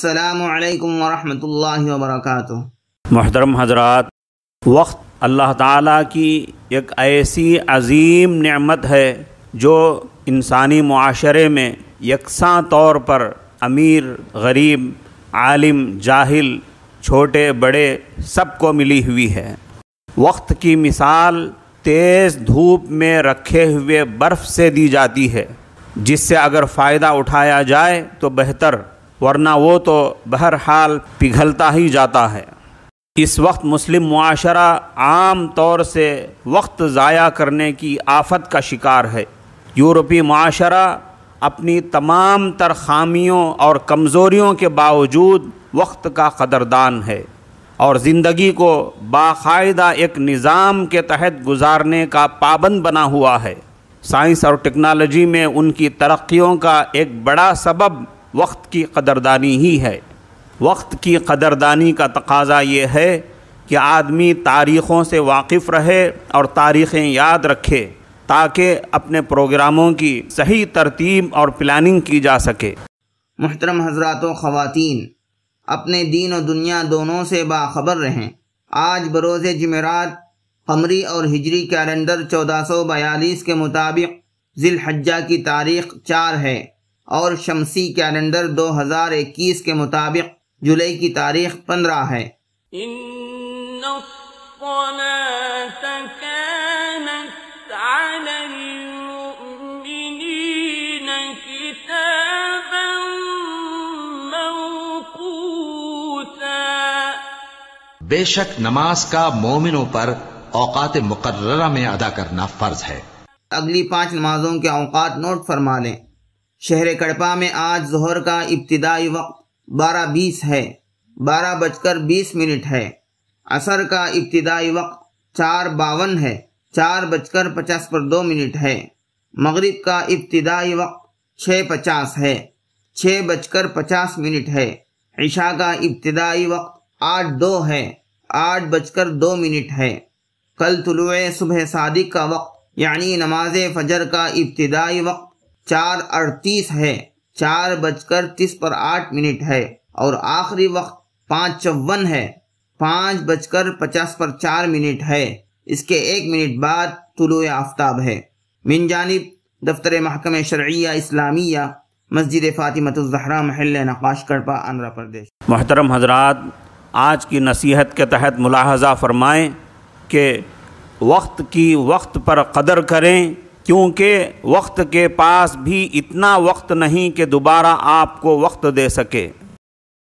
السلام علیکم ورحمۃ اللہ وبرکاتہ۔ محترم حضرات، وقت اللہ تعالیٰ کی ایک ایسی عظیم نعمت ہے جو انسانی معاشرے میں یکساں طور پر امیر غریب عالم جاہل چھوٹے بڑے سب کو ملی ہوئی ہے۔ وقت کی مثال تیز دھوپ میں رکھے ہوئے برف سے دی جاتی ہے، جس سے اگر فائدہ اٹھایا جائے تو بہتر، ورنہ وہ تو بہرحال پگھلتا ہی جاتا ہے۔ اس وقت مسلم معاشرہ عام طور سے وقت ضائع کرنے کی آفت کا شکار ہے۔ یورپی معاشرہ اپنی تمام تر خامیوں اور کمزوریوں کے باوجود وقت کا قدردان ہے اور زندگی کو باقاعدہ ایک نظام کے تحت گزارنے کا پابند بنا ہوا ہے۔ سائنس اور ٹیکنالوجی میں ان کی ترقیوں کا ایک بڑا سبب وقت کی قدردانی ہی ہے۔ وقت کی قدردانی کا تقاضا یہ ہے کہ آدمی تاریخوں سے واقف رہے اور تاریخیں یاد رکھے تاکہ اپنے پروگراموں کی صحیح ترتیب اور پلاننگ کی جا سکے۔ محترم حضرات و خواتین، اپنے دین و دنیا دونوں سے باخبر رہیں۔ آج بروز جمعرات قمری اور ہجری کیلنڈر 1442 کے مطابق ذی الحجہ کی تاریخ 4 ہے اور شمسی کیلنڈر 2021 کے مطابق جولائی کی تاریخ 15 ہے۔ ان الصلاة كانت على المؤمنين كتابا موقوتا۔ بے شک نماز کا مومنوں پر اوقات مقررہ میں ادا کرنا فرض ہے۔ اگلی 5 نمازوں کے اوقات نوٹ فرما لیں۔ شہر کڑپا میں آج ظہر کا ابتدائی وقت 12:20 ہے، 12:20 ہے۔ عصر کا ابتدائی وقت 4:52 ہے، 4:50 ہے۔ مغرب کا ابتدائی وقت 6:50 ہے، 6:50 ہے۔ عشاء کا ابتدائی وقت 8:02 ہے، 8:02 ہے۔ کل طلوع صبح صادق کا وقت یعنی نماز فجر کا ابتدائی وقت 4:38 ہے، 4:30 ہے اور آخری وقت 5:54 ہے، 5:50 ہے۔ اس کے 1 منٹ بعد طلوع آفتاب ہے۔ من جانب دفتر محکمہ شرعیہ اسلامیہ، مسجد فاطمۃ الزہرا، محل نقاش کڑپا، آندھرا پردیش۔ محترم حضرات، آج کی نصیحت کے تحت ملاحظہ فرمائیں کہ وقت کی وقت پر قدر کریں، کیونکہ وقت کے پاس بھی اتنا وقت نہیں کہ دوبارہ آپ کو وقت دے سکے۔